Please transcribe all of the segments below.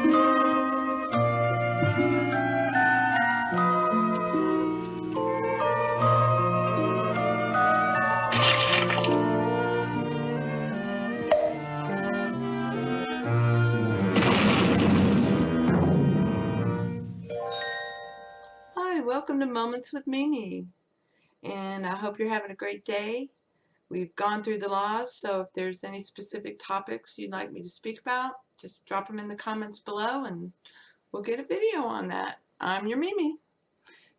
Hi, welcome to Moments with Mimi, and I hope you're having a great day. We've gone through the laws, so if there's any specific topics you'd like me to speak about, just drop them in the comments below and we'll get a video on that. I'm your Mimi.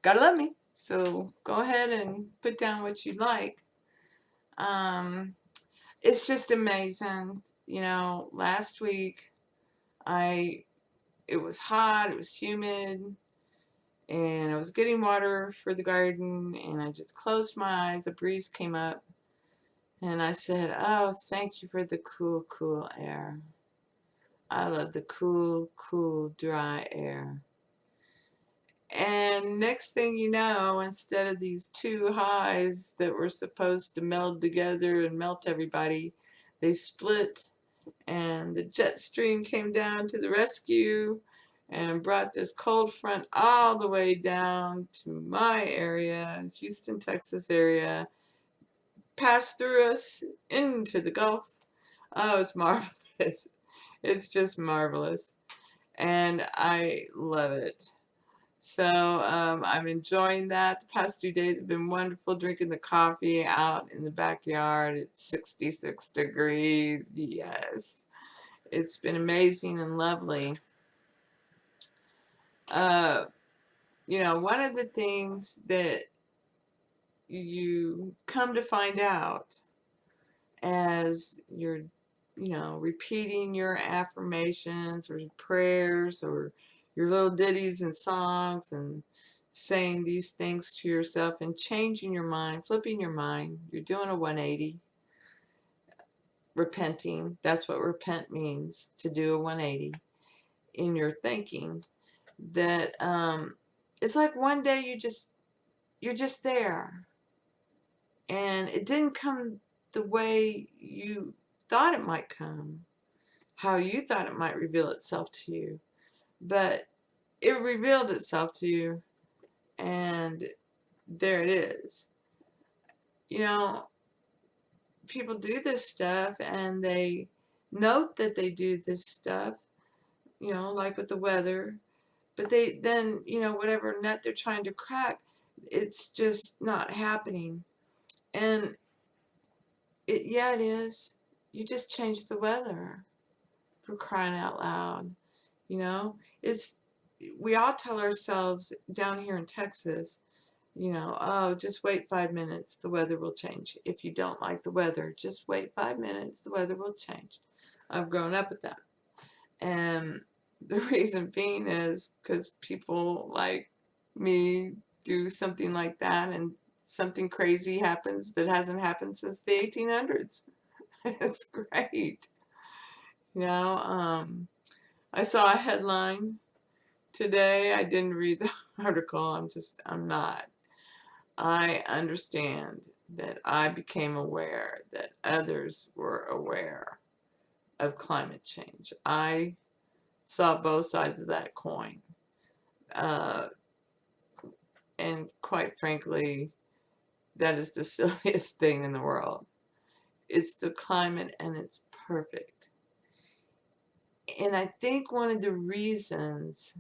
Gotta love me. So go ahead and put down what you'd like. Um, it's just amazing. You know, last week it was hot, it was humid, and I was getting water for the garden, and I just closed my eyes. A breeze came up, and I said, "Oh, thank you for the cool, cool air. I love the cool, cool, dry air." And next thing you know, instead of these two highs that were supposed to meld together and melt everybody, they split, and the jet stream came down to the rescue and brought this cold front all the way down to my area, Houston, Texas area, passed through us into the Gulf. Oh, it's marvelous. It's just marvelous. And I love it. So I'm enjoying that. The past 2 days have been wonderful, drinking the coffee out in the backyard. It's 66 degrees. Yes. It's been amazing and lovely. Uh, one of the things that you come to find out as you're, repeating your affirmations or prayers or your little ditties and songs and saying these things to yourself and changing your mind, flipping your mind, you're doing a 180, repenting. That's what repent means, to do a 180 in your thinking. That it's like one day you're just there, and it didn't come the way you thought it might come, how you thought it might reveal itself to you, but it revealed itself to you, and there it is. You know, people do this stuff and they note that they do this stuff, like with the weather, but they then, whatever nut they're trying to crack, it's just not happening. And yeah, it is. You just changed the weather, for crying out loud. You know, it's we all tell ourselves down here in Texas, oh, just wait 5 minutes, the weather will change. If you don't like the weather, just wait 5 minutes, the weather will change. I've grown up with that. And the reason being is because people like me do something like that, and something crazy happens that hasn't happened since the 1800s. It's great. You know, I saw a headline today. I didn't read the article. I'm not. I understand that I became aware that others were aware of climate change. I saw both sides of that coin. Uh, and quite frankly, that is the silliest thing in the world. It's the climate and it's perfect. And I think one of the reasons,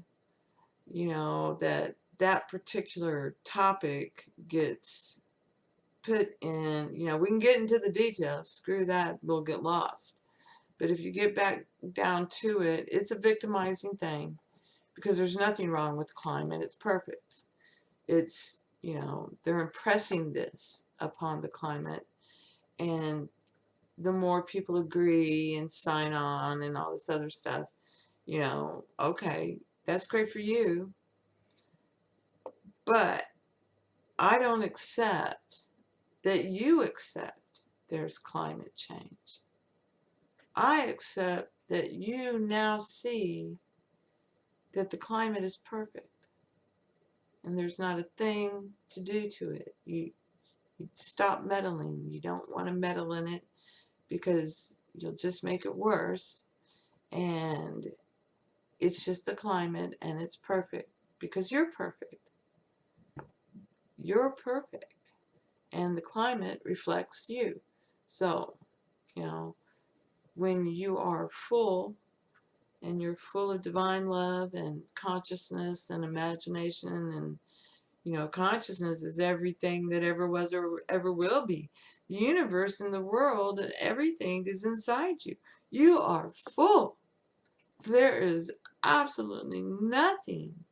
that particular topic gets put in, we can get into the details, screw that, we'll get lost. But if you get back down to it, it's a victimizing thing, because there's nothing wrong with the climate. It's perfect. It's, they're impressing this upon the climate. And the more people agree and sign on and all this other stuff, okay, that's great for you. But I don't accept that you accept there's climate change. I accept that you now see that the climate is perfect and there's not a thing to do to it. You stop meddling. You don't want to meddle in it, because you'll just make it worse. And It's just a climate, and it's perfect because you're perfect. You're perfect, and the climate reflects you. So, you know, when you are full and you're full of divine love and consciousness and imagination, and consciousness is everything that ever was or ever will be. The universe and the world and everything is inside you. You are full. There is absolutely nothing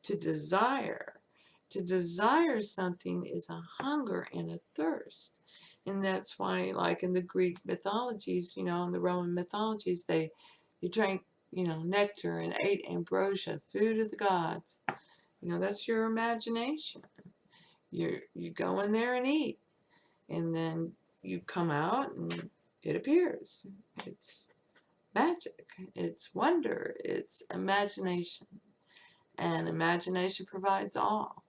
to desire. To desire something is a hunger and a thirst. And that's why, like in the Greek mythologies, in the Roman mythologies, they drank, nectar and ate ambrosia, food of the gods. That's your imagination. You go in there and eat, and then you come out and it appears. It's magic. It's wonder. It's imagination. And imagination provides all.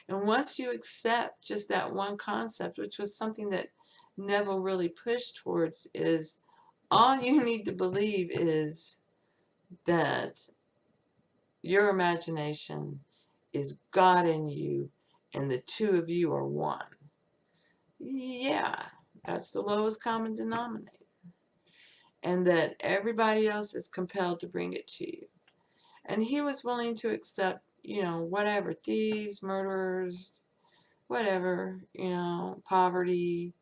And once you accept just that one concept, which was something that Neville really pushed towards, is all you need to believe is that your imagination is God in you, and the two of you are one. Yeah, that's the lowest common denominator. And that everybody else is compelled to bring it to you. And he was willing to accept, whatever, thieves, murderers, whatever, poverty.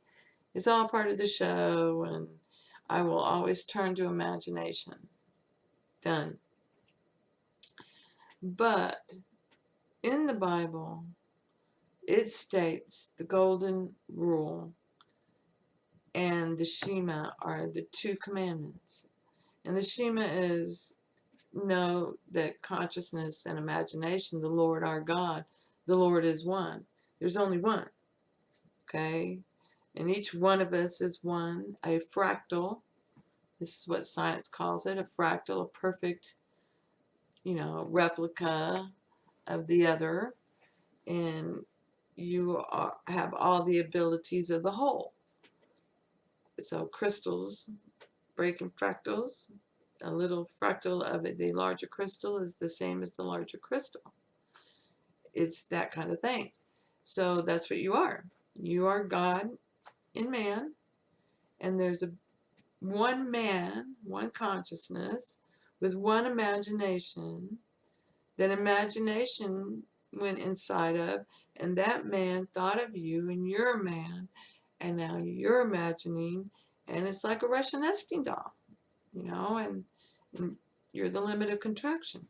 It's all part of the show, and I will always turn to imagination. Done. But in the Bible, it states the golden rule and the Shema are the two commandments. And the Shema is know that consciousness and imagination, the Lord our God, the Lord is one. There's only one. Okay? And each one of us is one, a fractal. This is what science calls it, a fractal, a perfect, replica of the other. And you have all the abilities of the whole. So crystals, breaking fractals, a little fractal of it, the larger crystal is the same as the larger crystal. It's that kind of thing. So that's what you are. You are God in man, and there's one man, one consciousness, with one imagination. That imagination went inside of, and that man thought of you, and you're a man, and now you're imagining, and it's like a Russian nesting doll, and you're the limit of contraction.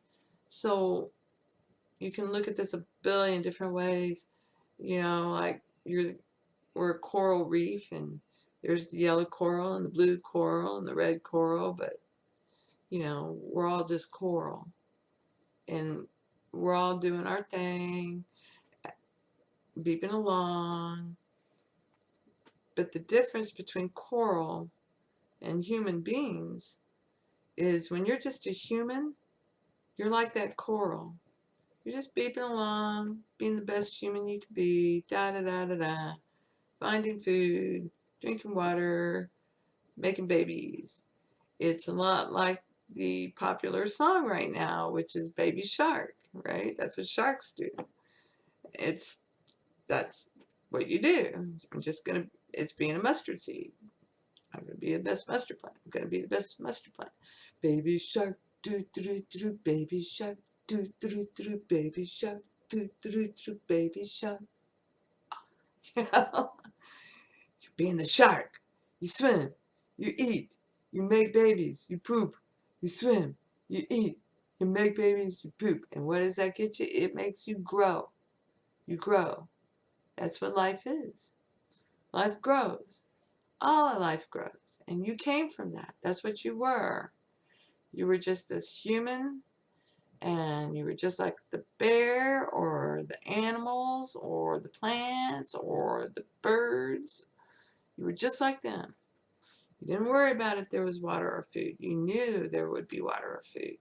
So you can look at this a billion different ways, like we're a coral reef, and there's the yellow coral and the blue coral and the red coral, but we're all just coral, and we're all doing our thing, beeping along. But the difference between coral and human beings is when you're just a human, you're like that coral. You're just beeping along, being the best human you can be, da-da-da-da-da, finding food, drinking water, making babies. It's a lot like the popular song right now, which is Baby Shark, right? That's what sharks do. That's what you do. It's being a mustard seed. I'm going to be the best mustard plant. I'm going to be the best mustard plant. Baby shark, do do do, baby shark, do do do, baby shark, do do do, baby shark. You're being the shark. You swim, you eat, you make babies, you poop, you swim, you eat, you make babies, you poop. And what does that get you? It makes you grow. You grow. That's what life is. Life grows. All of life grows. And you came from that. That's what you were. You were just this human, and you were just like the bear or the animals or the plants or the birds. You were just like them. You didn't worry about if there was water or food. You knew there would be water or food.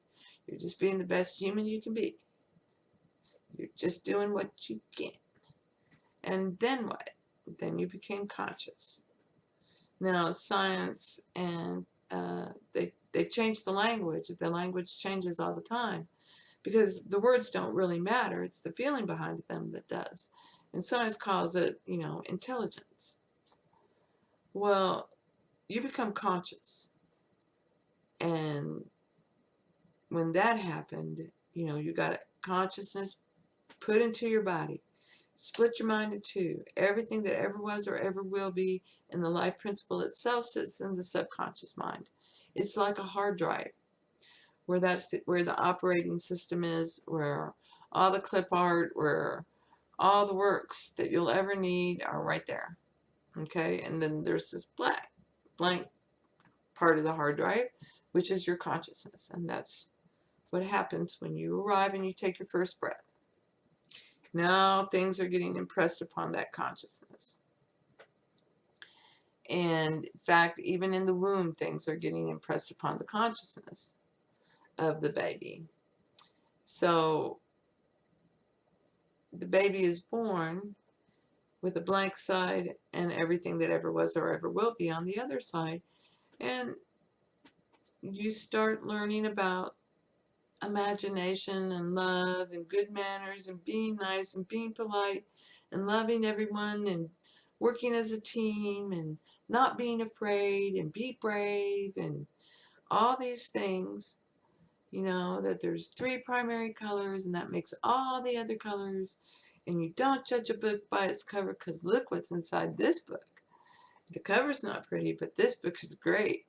You're just being the best human you can be. You're just doing what you can. And then what? Then you became conscious. Now, science and they they changed the language. The language changes all the time because the words don't really matter. It's the feeling behind them that does. And science calls it, intelligence. Well, you become conscious. And when that happened, you got consciousness put into your body. Split your mind in two. Everything that ever was or ever will be in the life principle itself sits in the subconscious mind. It's like a hard drive where the operating system is, where all the clip art, where all the works that you'll ever need are right there. Okay, and then there's this blank part of the hard drive, which is your consciousness, and that's what happens when you arrive and you take your first breath. Now things are getting impressed upon that consciousness. And in fact, even in the womb, things are getting impressed upon the consciousness of the baby. So the baby is born with a blank side and everything that ever was or ever will be on the other side. And you start learning about imagination and love and good manners and being nice and being polite and loving everyone and working as a team and not being afraid and be brave and all these things, that there's 3 primary colors and that makes all the other colors, and you don't judge a book by its cover because look what's inside this book. The cover's not pretty, but this book is great.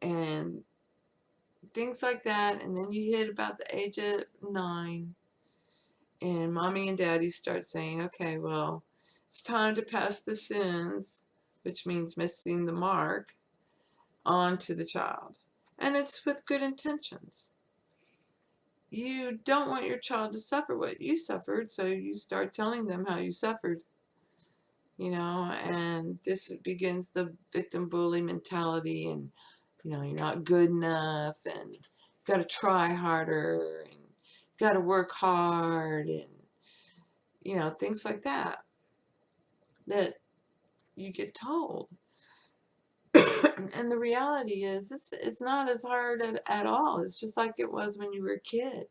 And things like that. And then you hit about the age of 9 and mommy and daddy start saying, okay, well, it's time to pass the sins, which means missing the mark, on to the child. And it's with good intentions. You don't want your child to suffer what you suffered, so you start telling them how you suffered, and this begins the victim bully mentality, and you're not good enough, and you got to try harder, and you got to work hard, and things like that you get told. And the reality is it's not as hard at all. It's just like it was when you were a kid.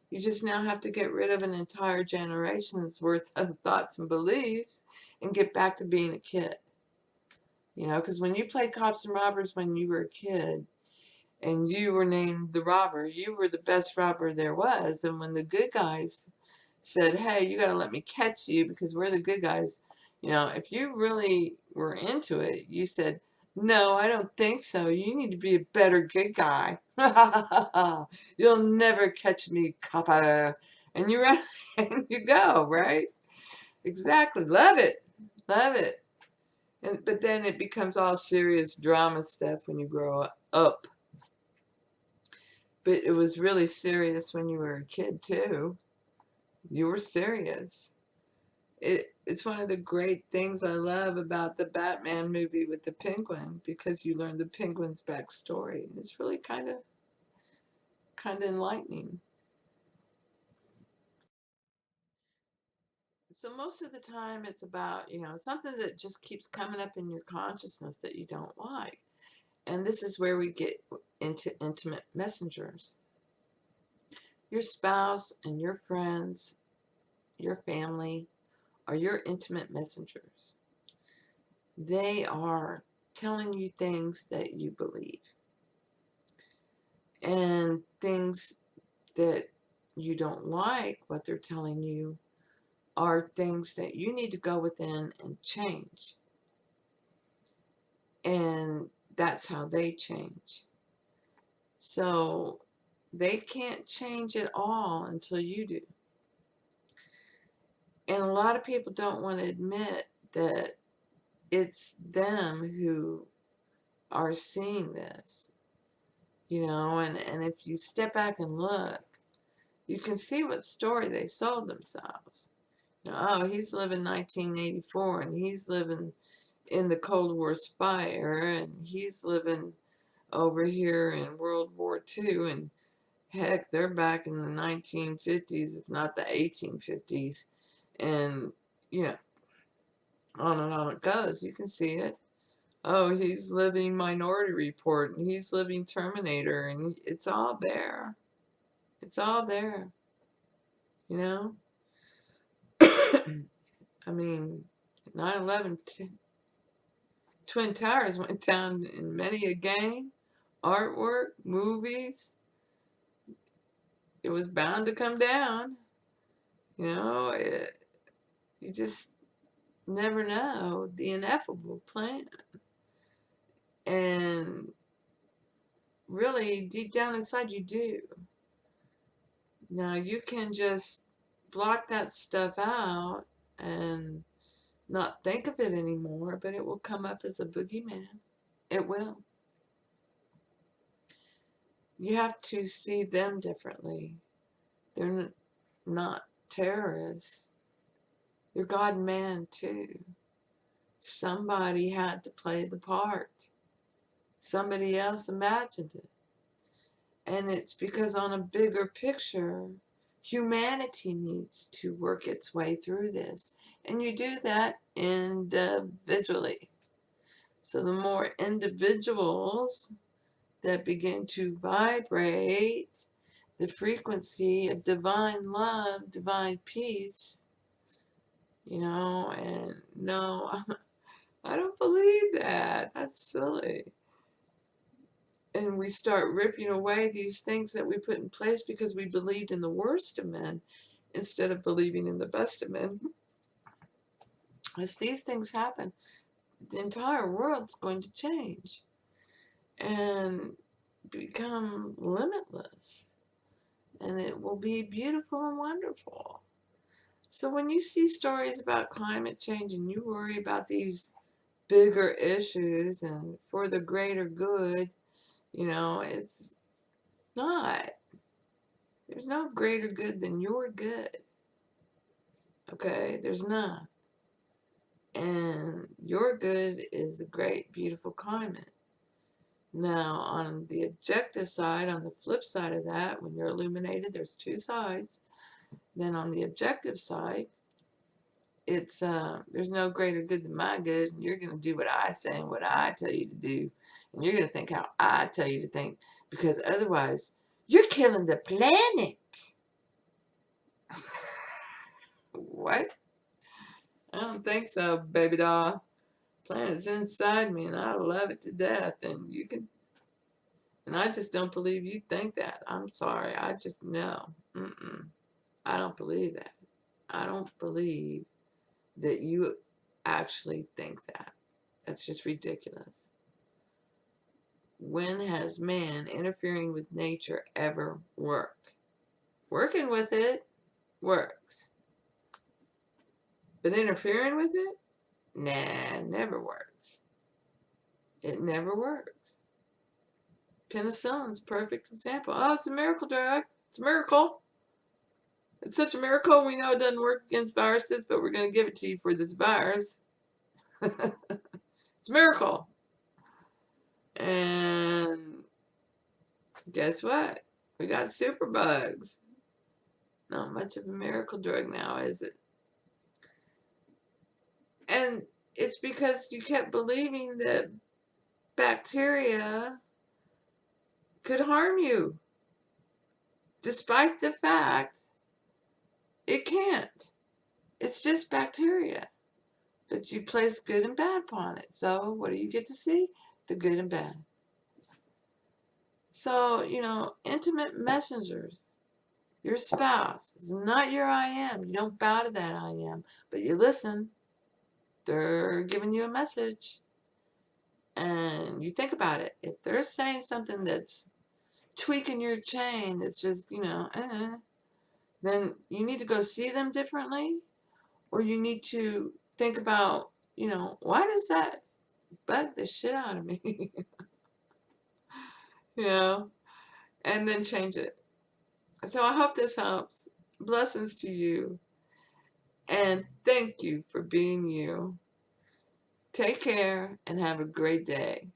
You just now have to get rid of an entire generation's worth of thoughts and beliefs and get back to being a kid. Because when you played cops and robbers when you were a kid and you were named the robber, you were the best robber there was. And when the good guys said, hey, you got to let me catch you because we're the good guys, if you really were into it, you said, no, I don't think so. You need to be a better good guy. You'll never catch me, copper. And you run and you go, right? Exactly. Love it. Love it. But then it becomes all serious drama stuff when you grow up. But it was really serious when you were a kid, too. You were serious. It's one of the great things I love about the Batman movie with the penguin, because you learn the penguin's backstory. It's really kind of enlightening. So most of the time it's about, something that just keeps coming up in your consciousness that you don't like. And this is where we get into intimate messengers. Your spouse and your friends, your family, are your intimate messengers. They are telling you things that you believe and things that you don't like. What they're telling you are things that you need to go within and change, and that's how they change. So they can't change it all until you do. And a lot of people don't want to admit that it's them who are seeing this, and if you step back and look, you can see what story they sold themselves. Oh, he's living 1984 and he's living in the Cold War spy era and he's living over here in World War II, and heck, they're back in the 1950s, if not the 1850s, and on and on it goes. You can see it. Oh, he's living Minority Report, and he's living Terminator, and it's all there. It's all there, you know? I mean, 9/11, Twin Towers went down in many a game, artwork, movies. It was bound to come down. You know, you just never know the ineffable plan. And really, deep down inside, you do. Now, you can just block that stuff out and not think of it anymore, but it will come up as a boogeyman. It will. You have to see them differently. They're not terrorists. They're God and man too. Somebody had to play the part. Somebody else imagined it. And it's because on a bigger picture, humanity needs to work its way through this. And you do that individually. So the more individuals that begin to vibrate the frequency of divine love, divine peace, you know, and no, I don't believe that. That's silly. And we start ripping away these things that we put in place because we believed in the worst of men instead of believing in the best of men. As these things happen, the entire world's going to change and become limitless. And it will be beautiful and wonderful. So when you see stories about climate change and you worry about these bigger issues and for the greater good, you know, it's not. There's no greater good than your good. Okay? There's none. And your good is a great, beautiful climate. Now, on the objective side, on the flip side of that, when you're illuminated, there's two sides. Then on the objective side, it's there's no greater good than my good, and you're going to do what I say and what I tell you to do, and you're going to think how I tell you to think, because otherwise you're killing the planet. What? I don't think so, baby doll. Planet's inside me, and I love it to death, and you can, and I just don't believe you think that. I'm sorry, I just know. I don't believe that. I don't believe that you actually think that. That's just ridiculous. When has man interfering with nature ever worked? Working with it works. But interfering with it? Nah, never works. It never works. Penicillin's a perfect example. Oh, it's a miracle drug. It's a miracle. It's such a miracle. We know it doesn't work against viruses, but we're going to give it to you for this virus. It's a miracle. And guess what? We got superbugs. Not much of a miracle drug now, is it? And it's because you kept believing that bacteria could harm you, despite the fact it can't. It's just bacteria. But you place good and bad upon it. So what do you get to see? The good and bad. So, you know, intimate messengers. Your spouse is not your I am. You don't bow to that I am. But you listen. They're giving you a message. And you think about it. If they're saying something that's tweaking your chain, that's just, you know, then you need to go see them differently. Or you need to think about, you know, why does that bug the shit out of me? You know, and then change it. So I hope this helps. Blessings to you. And thank you for being you. Take care and have a great day.